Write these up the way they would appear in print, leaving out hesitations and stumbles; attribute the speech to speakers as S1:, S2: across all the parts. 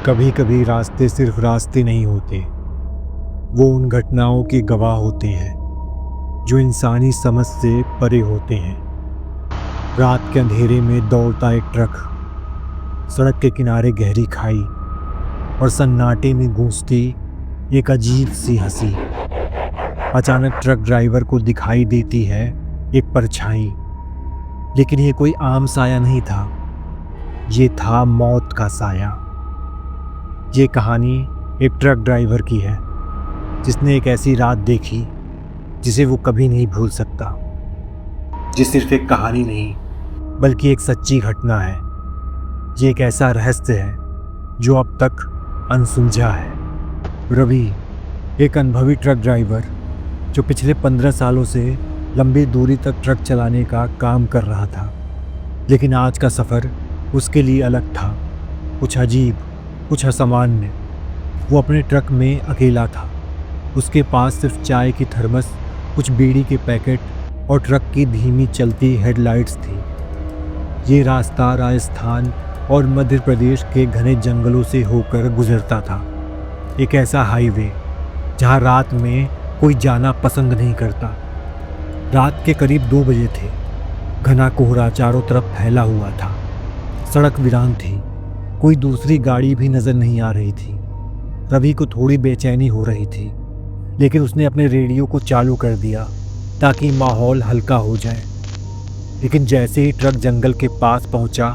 S1: कभी कभी रास्ते सिर्फ रास्ते नहीं होते, वो उन घटनाओं के गवाह होते हैं जो इंसानी समझ से परे होते हैं। रात के अंधेरे में दौड़ता एक ट्रक, सड़क के किनारे गहरी खाई और सन्नाटे में गूंजती एक अजीब सी हंसी। अचानक ट्रक ड्राइवर को दिखाई देती है एक परछाई, लेकिन ये कोई आम साया नहीं था, ये था मौत का साया। ये कहानी एक ट्रक ड्राइवर की है जिसने एक ऐसी रात देखी जिसे वो कभी नहीं भूल सकता। ये सिर्फ एक कहानी नहीं बल्कि एक सच्ची घटना है। ये एक ऐसा रहस्य है जो अब तक अनसुलझा है। रवि एक अनुभवी ट्रक ड्राइवर जो पिछले 15 सालों से लंबी दूरी तक ट्रक चलाने का काम कर रहा था, लेकिन आज का सफ़र उसके लिए अलग था, कुछ अजीब, कुछ असामान्य। वो अपने ट्रक में अकेला था। उसके पास सिर्फ चाय की थर्मस, कुछ बीड़ी के पैकेट और ट्रक की धीमी चलती हेडलाइट्स थी। ये रास्ता राजस्थान और मध्य प्रदेश के घने जंगलों से होकर गुजरता था। एक ऐसा हाईवे जहाँ रात में कोई जाना पसंद नहीं करता। रात के करीब 2 बजे थे। घना कोहरा चारों तरफ फैला हुआ था। सड़क वीरान थी, कोई दूसरी गाड़ी भी नज़र नहीं आ रही थी। रवि को थोड़ी बेचैनी हो रही थी, लेकिन उसने अपने रेडियो को चालू कर दिया ताकि माहौल हल्का हो जाए। लेकिन जैसे ही ट्रक जंगल के पास पहुंचा,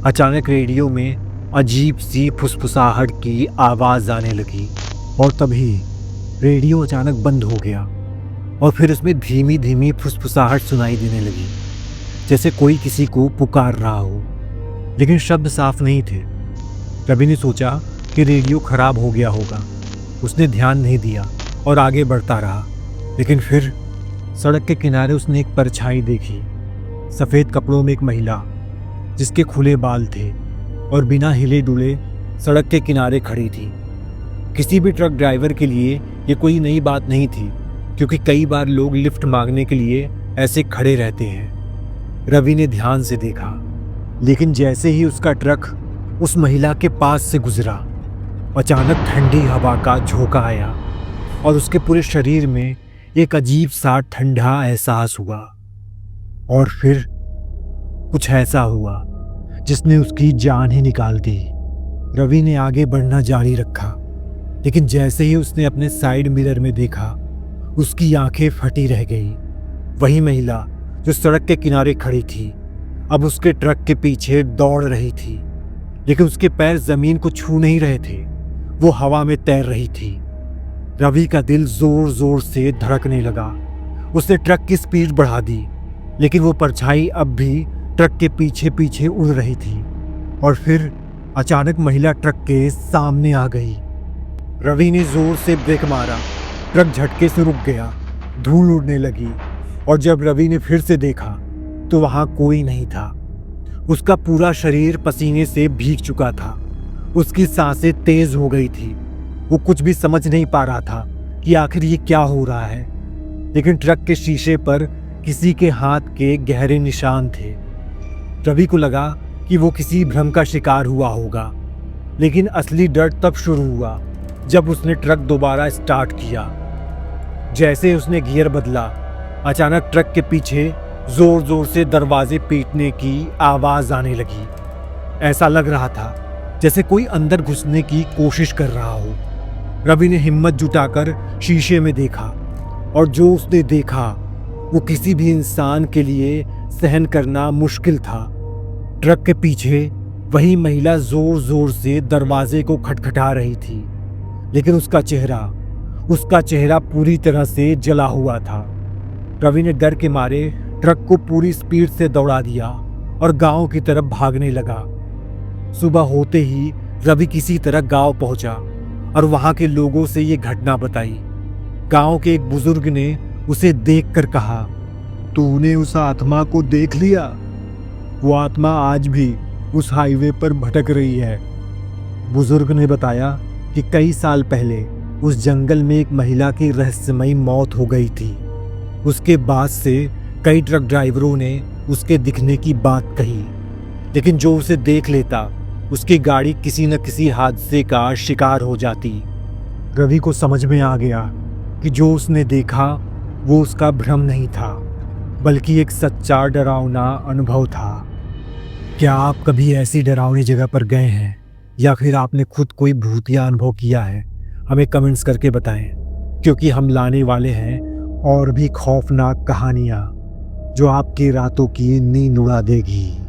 S1: अचानक रेडियो में अजीब सी फुसफुसाहट की आवाज़ आने लगी और तभी रेडियो अचानक बंद हो गया और फिर उसमें धीमी धीमी फुसफुसाहट सुनाई देने लगी, जैसे कोई किसी को पुकार रहा हो, लेकिन शब्द साफ नहीं थे। रवि ने सोचा कि रेडियो खराब हो गया होगा। उसने ध्यान नहीं दिया और आगे बढ़ता रहा, लेकिन फिर सड़क के किनारे उसने एक परछाई देखी। सफ़ेद कपड़ों में एक महिला जिसके खुले बाल थे और बिना हिले डुले सड़क के किनारे खड़ी थी। किसी भी ट्रक ड्राइवर के लिए ये कोई नई बात नहीं थी, क्योंकि कई बार लोग लिफ्ट मांगने के लिए ऐसे खड़े रहते हैं। रवि ने ध्यान से देखा, लेकिन जैसे ही उसका ट्रक उस महिला के पास से गुजरा, अचानक ठंडी हवा का झोंका आया और उसके पूरे शरीर में एक अजीब सा ठंडा एहसास हुआ। और फिर कुछ ऐसा हुआ जिसने उसकी जान ही निकाल दी। रवि ने आगे बढ़ना जारी रखा, लेकिन जैसे ही उसने अपने साइड मिरर में देखा, उसकी आंखें फटी रह गई। वही महिला जो सड़क के किनारे खड़ी थी, अब उसके ट्रक के पीछे दौड़ रही थी, लेकिन उसके पैर जमीन को छू नहीं रहे थे, वो हवा में तैर रही थी। रवि का दिल जोर जोर से धड़कने लगा। उसने ट्रक की स्पीड बढ़ा दी, लेकिन वो परछाई अब भी ट्रक के पीछे पीछे उड़ रही थी। और फिर अचानक महिला ट्रक के सामने आ गई। रवि ने जोर से ब्रेक मारा, ट्रक झटके से रुक गया, धूल उड़ने लगी और जब रवि ने फिर से देखा तो वहां कोई नहीं था। उसका पूरा शरीर पसीने से भीग चुका था। उसकी सांसें तेज हो गई थी। वो कुछ भी समझ नहीं पा रहा था कि आखिर ये क्या हो रहा है, लेकिन ट्रक के शीशे पर किसी के हाथ के गहरे निशान थे। रवि को लगा कि वो किसी भ्रम का शिकार हुआ होगा, लेकिन असली डर तब शुरू हुआ जब उसने ट्रक दोबारा स्टार्ट किया। जैसे उसने गियर बदला, अचानक ट्रक के पीछे जोर जोर से दरवाजे पीटने की आवाज आने लगी। ऐसा लग रहा था जैसे कोई अंदर घुसने की कोशिश कर रहा हो। रवि ने हिम्मत जुटाकर शीशे में देखा और जो उसने देखा वो किसी भी इंसान के लिए सहन करना मुश्किल था। ट्रक के पीछे वही महिला जोर जोर से दरवाजे को खटखटा रही थी, लेकिन उसका चेहरा पूरी तरह से जला हुआ था। रवि ने डर के मारे ट्रक को पूरी स्पीड से दौड़ा दिया और गांव की तरफ भागने लगा। सुबह होते ही रवि किसी तरह गांव पहुंचा और वहां के लोगों से ये घटना बताई। गांव के एक बुजुर्ग ने उसे देखकर कहा, तूने उस आत्मा को देख लिया? वो आत्मा आज भी उस हाईवे पर भटक रही है। बुजुर्ग ने बताया कि कई साल पहले उस जंगल में एक महिला की रहस्यमयी मौत हो गई थी। उसके बाद से कई ट्रक ड्राइवरों ने उसके दिखने की बात कही, लेकिन जो उसे देख लेता उसकी गाड़ी किसी न किसी हादसे का शिकार हो जाती। रवि को समझ में आ गया कि जो उसने देखा वो उसका भ्रम नहीं था, बल्कि एक सच्चा डरावना अनुभव था। क्या आप कभी ऐसी डरावनी जगह पर गए हैं या फिर आपने खुद कोई भूतिया अनुभव किया है? हमें कमेंट्स करके बताएं, क्योंकि हम लाने वाले हैं और भी खौफनाक कहानियां जो आपकी रातों की नींद उड़ा देगी।